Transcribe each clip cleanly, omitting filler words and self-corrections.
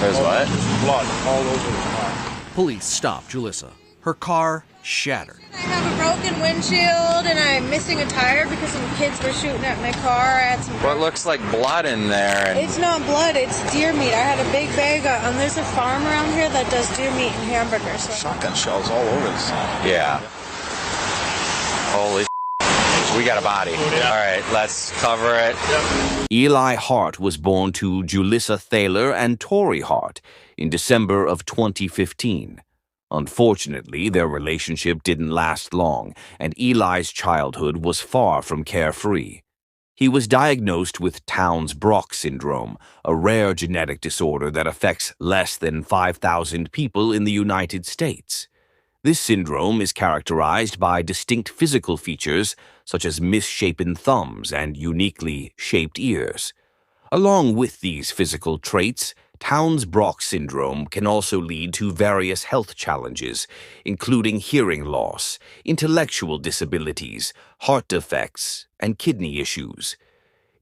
There's what? There's blood all over the car. Police stopped Julissa. Her car shattered. I have a broken windshield and I'm missing a tire because some kids were shooting at my car. I had some. What looks like blood in there? And It's not blood, it's deer meat. I had a big bag of, there's a farm around here that does deer meat and hamburgers. So. Shotgun shells all over the side. yeah. Holy we got a body. All right, let's cover it. Eli Hart was born to Julissa Thaler and Tori Hart in December of 2015. Unfortunately, their relationship didn't last long, and Eli's childhood was far from carefree. He was diagnosed with Townes-Brocks syndrome, a rare genetic disorder that affects less than 5,000 people in the United States. This syndrome is characterized by distinct physical features such as misshapen thumbs and uniquely shaped ears. Along with these physical traits, Townes-Brocks syndrome can also lead to various health challenges, including hearing loss, intellectual disabilities, heart defects, and kidney issues.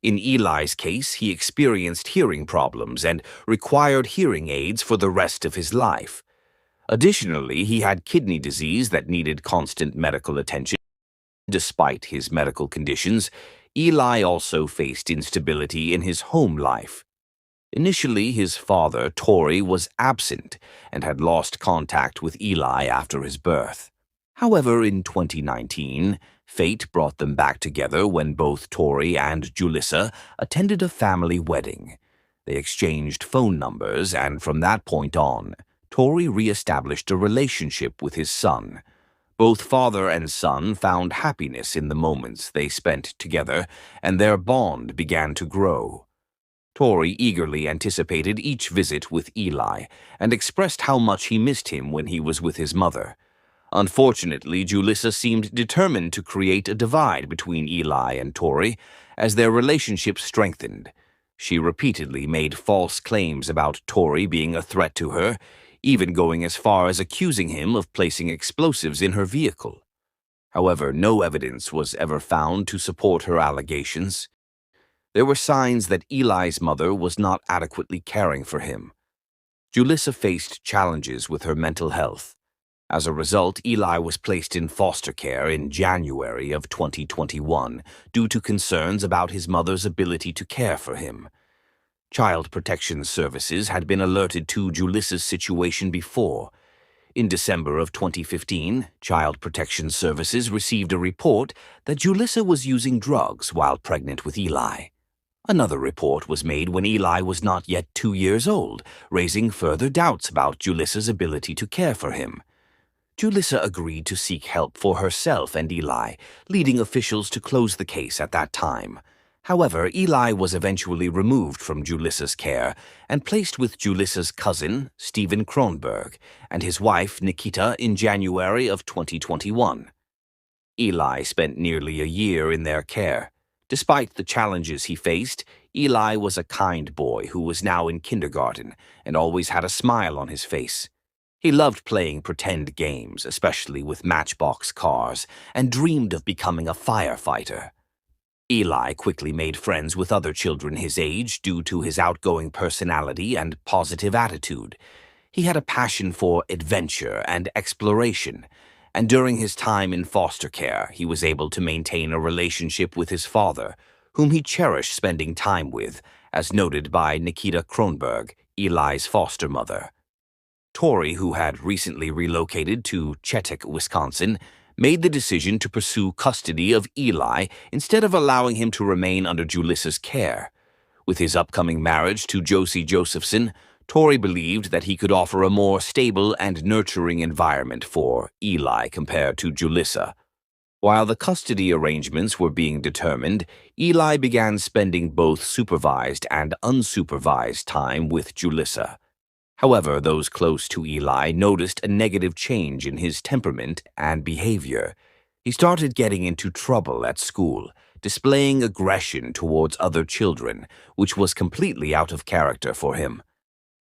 In Eli's case, he experienced hearing problems and required hearing aids for the rest of his life. Additionally, he had kidney disease that needed constant medical attention. Despite his medical conditions, Eli also faced instability in his home life. Initially, his father, Tori, was absent and had lost contact with Eli after his birth. However, in 2019, fate brought them back together when both Tori and Julissa attended a family wedding. They exchanged phone numbers, and from that point on, Tori re-established a relationship with his son. Both father and son found happiness in the moments they spent together, and their bond began to grow. Tori eagerly anticipated each visit with Eli and expressed how much he missed him when he was with his mother. Unfortunately, Julissa seemed determined to create a divide between Eli and Tori as their relationship strengthened. She repeatedly made false claims about Tori being a threat to her, even going as far as accusing him of placing explosives in her vehicle. However, no evidence was ever found to support her allegations. There were signs that Eli's mother was not adequately caring for him. Julissa faced challenges with her mental health. As a result, Eli was placed in foster care in January of 2021 due to concerns about his mother's ability to care for him. Child Protection Services had been alerted to Julissa's situation before. In December of 2015, Child Protection Services received a report that Julissa was using drugs while pregnant with Eli. Another report was made when Eli was not yet 2 years old, raising further doubts about Julissa's ability to care for him. Julissa agreed to seek help for herself and Eli, leading officials to close the case at that time. However, Eli was eventually removed from Julissa's care and placed with Julissa's cousin, Stephen Kronberg, and his wife, Nikita, in January of 2021. Eli spent nearly a year in their care. Despite the challenges he faced, Eli was a kind boy who was now in kindergarten and always had a smile on his face. He loved playing pretend games, especially with matchbox cars, and dreamed of becoming a firefighter. Eli quickly made friends with other children his age due to his outgoing personality and positive attitude. He had a passion for adventure and exploration, and during his time in foster care, he was able to maintain a relationship with his father, whom he cherished spending time with, as noted by Nikita Kronberg, Eli's foster mother. Tori, who had recently relocated to Chetek, Wisconsin, made the decision to pursue custody of Eli instead of allowing him to remain under Julissa's care. With his upcoming marriage to Josie Josephson, Tori believed that he could offer a more stable and nurturing environment for Eli compared to Julissa. While the custody arrangements were being determined, Eli began spending both supervised and unsupervised time with Julissa. However, those close to Eli noticed a negative change in his temperament and behavior. He started getting into trouble at school, displaying aggression towards other children, which was completely out of character for him.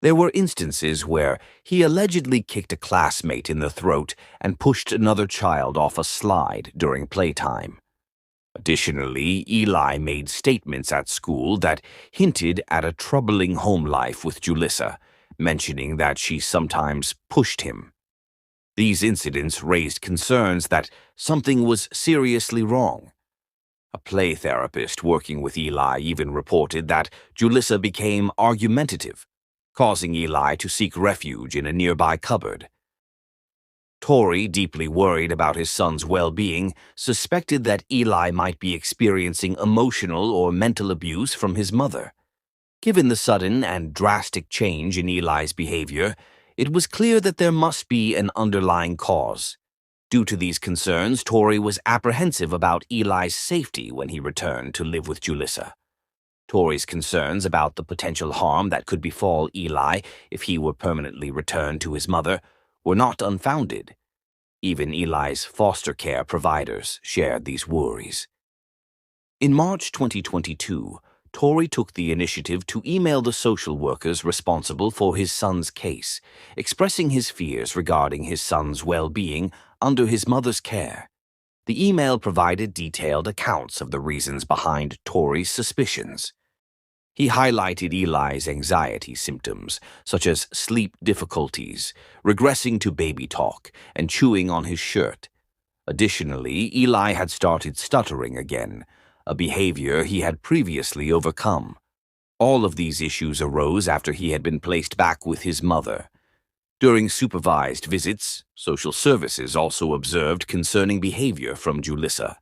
There were instances where he allegedly kicked a classmate in the throat and pushed another child off a slide during playtime. Additionally, Eli made statements at school that hinted at a troubling home life with Julissa, mentioning that she sometimes pushed him. These incidents raised concerns that something was seriously wrong. A play therapist working with Eli even reported that Julissa became argumentative, causing Eli to seek refuge in a nearby cupboard. Tori, deeply worried about his son's well-being, suspected that Eli might be experiencing emotional or mental abuse from his mother. Given the sudden and drastic change in Eli's behavior, it was clear that there must be an underlying cause. Due to these concerns, Tori was apprehensive about Eli's safety when he returned to live with Julissa. Tori's concerns about the potential harm that could befall Eli if he were permanently returned to his mother were not unfounded. Even Eli's foster care providers shared these worries. In March 2022, Tori took the initiative to email the social workers responsible for his son's case, expressing his fears regarding his son's well-being under his mother's care. The email provided detailed accounts of the reasons behind Tori's suspicions. He highlighted Eli's anxiety symptoms, such as sleep difficulties, regressing to baby talk, and chewing on his shirt. Additionally, Eli had started stuttering again, a behavior he had previously overcome. All of these issues arose after he had been placed back with his mother. During supervised visits, social services also observed concerning behavior from Julissa.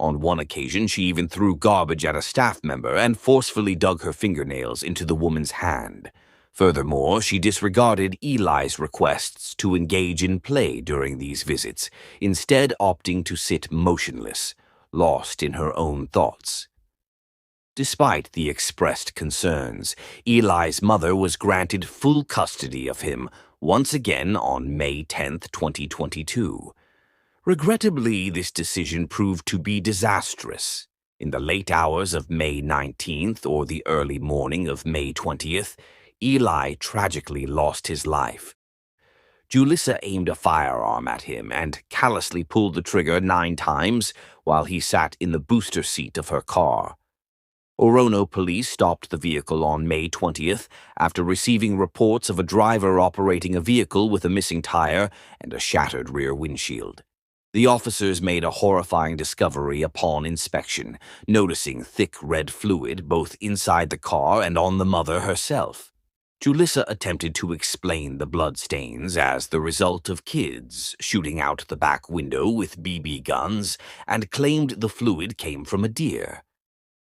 On one occasion, she even threw garbage at a staff member and forcefully dug her fingernails into the woman's hand. Furthermore, she disregarded Eli's requests to engage in play during these visits, instead opting to sit motionless, lost in her own thoughts. Despite the expressed concerns, Eli's mother was granted full custody of him once again on May 10, 2022. Regrettably, this decision proved to be disastrous. In the late hours of May 19th or the early morning of May 20th, Eli tragically lost his life. Julissa aimed a firearm at him and callously pulled the trigger 9 times while he sat in the booster seat of her car. Orono police stopped the vehicle on May 20th after receiving reports of a driver operating a vehicle with a missing tire and a shattered rear windshield. The officers made a horrifying discovery upon inspection, noticing thick red fluid both inside the car and on the mother herself. Julissa attempted to explain the bloodstains as the result of kids shooting out the back window with BB guns and claimed the fluid came from a deer.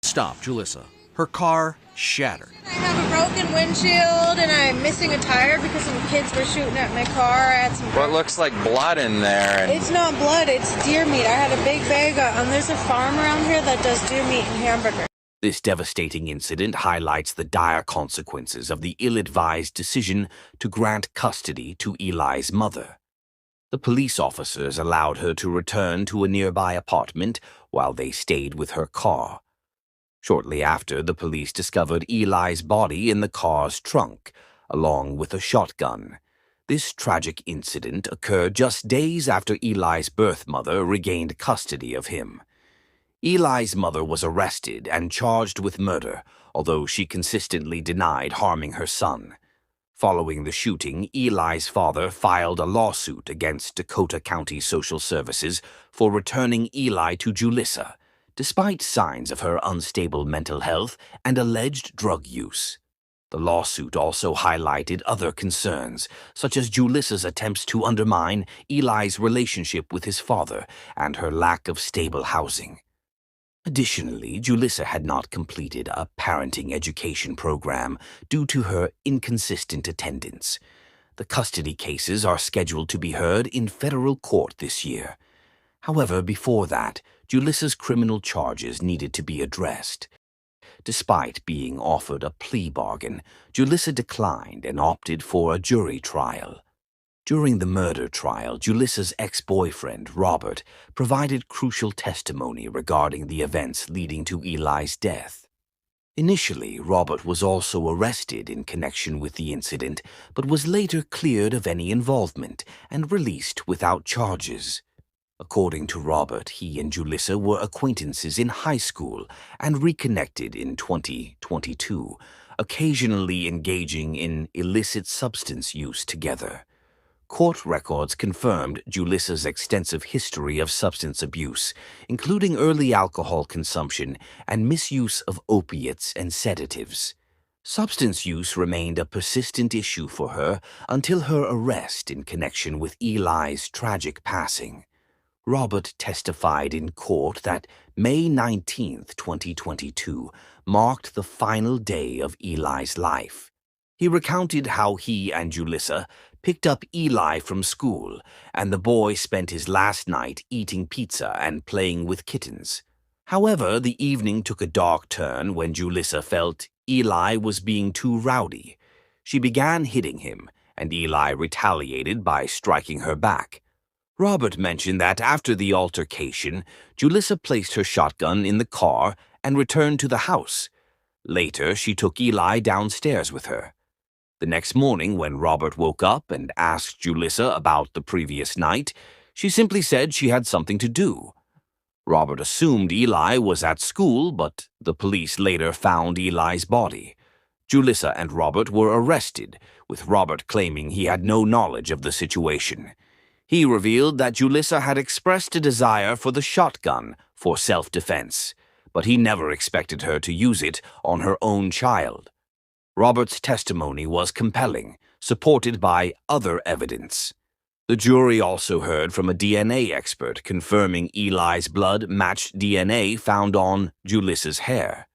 Stop, Julissa. Her car shattered. I have a broken windshield and I'm missing a tire because some kids were shooting at my car. I had some. What looks like blood in there? It's not blood, it's deer meat. I had a big bag there's a farm around here that does deer meat and hamburger. This devastating incident highlights the dire consequences of the ill-advised decision to grant custody to Eli's mother. The police officers allowed her to return to a nearby apartment while they stayed with her car. Shortly after, the police discovered Eli's body in the car's trunk, along with a shotgun. This tragic incident occurred just days after Eli's birth mother regained custody of him. Eli's mother was arrested and charged with murder, although she consistently denied harming her son. Following the shooting, Eli's father filed a lawsuit against Dakota County Social Services for returning Eli to Julissa, despite signs of her unstable mental health and alleged drug use. The lawsuit also highlighted other concerns, such as Julissa's attempts to undermine Eli's relationship with his father and her lack of stable housing. Additionally, Julissa had not completed a parenting education program due to her inconsistent attendance. The custody cases are scheduled to be heard in federal court this year. However, before that, Julissa's criminal charges needed to be addressed. Despite being offered a plea bargain, Julissa declined and opted for a jury trial. During the murder trial, Julissa's ex-boyfriend, Robert, provided crucial testimony regarding the events leading to Eli's death. Initially, Robert was also arrested in connection with the incident, but was later cleared of any involvement and released without charges. According to Robert, he and Julissa were acquaintances in high school and reconnected in 2022, occasionally engaging in illicit substance use together. Court records confirmed Julissa's extensive history of substance abuse, including early alcohol consumption and misuse of opiates and sedatives. Substance use remained a persistent issue for her until her arrest in connection with Eli's tragic passing. Robert testified in court that May 19, 2022, marked the final day of Eli's life. He recounted how he and Julissa picked up Eli from school, and the boy spent his last night eating pizza and playing with kittens. However, the evening took a dark turn when Julissa felt Eli was being too rowdy. She began hitting him, and Eli retaliated by striking her back. Robert mentioned that after the altercation, Julissa placed her shotgun in the car and returned to the house. Later, she took Eli downstairs with her. The next morning, when Robert woke up and asked Julissa about the previous night, she simply said she had something to do. Robert assumed Eli was at school, but the police later found Eli's body. Julissa and Robert were arrested, with Robert claiming he had no knowledge of the situation. He revealed that Julissa had expressed a desire for the shotgun for self-defense, but he never expected her to use it on her own child. Robert's testimony was compelling, supported by other evidence. The jury also heard from a DNA expert confirming Eli's blood matched DNA found on Julissa's hair.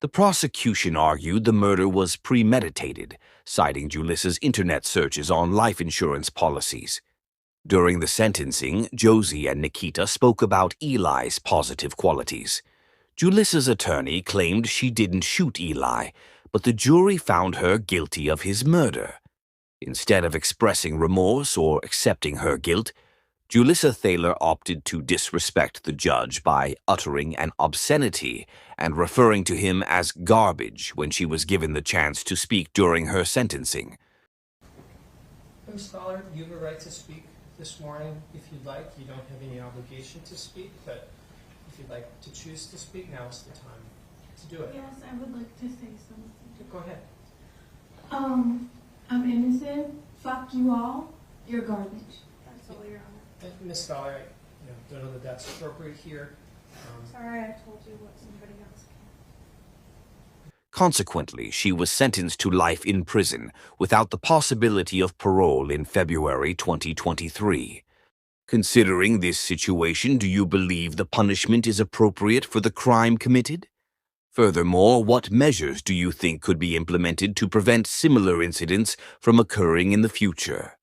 The prosecution argued the murder was premeditated, citing Julissa's internet searches on life insurance policies. During the sentencing, Josie and Nikita spoke about Eli's positive qualities. Julissa's attorney claimed she didn't shoot Eli, but the jury found her guilty of his murder. Instead of expressing remorse or accepting her guilt, Julissa Thaler opted to disrespect the judge by uttering an obscenity and referring to him as garbage when she was given the chance to speak during her sentencing. Ms. Scholar, you have a right to speak this morning if you'd like. You don't have any obligation to speak, but if you'd like to choose to speak, now is the time to do it. Yes, I would like to say something. Go ahead. I'm innocent. Fuck you all. You're garbage. That's all, Your Honor. Ms. Scholar, I don't know that that's appropriate here. Sorry, I told you what somebody else can. Consequently, she was sentenced to life in prison without the possibility of parole in February 2023. Considering this situation, do you believe the punishment is appropriate for the crime committed? Furthermore, what measures do you think could be implemented to prevent similar incidents from occurring in the future?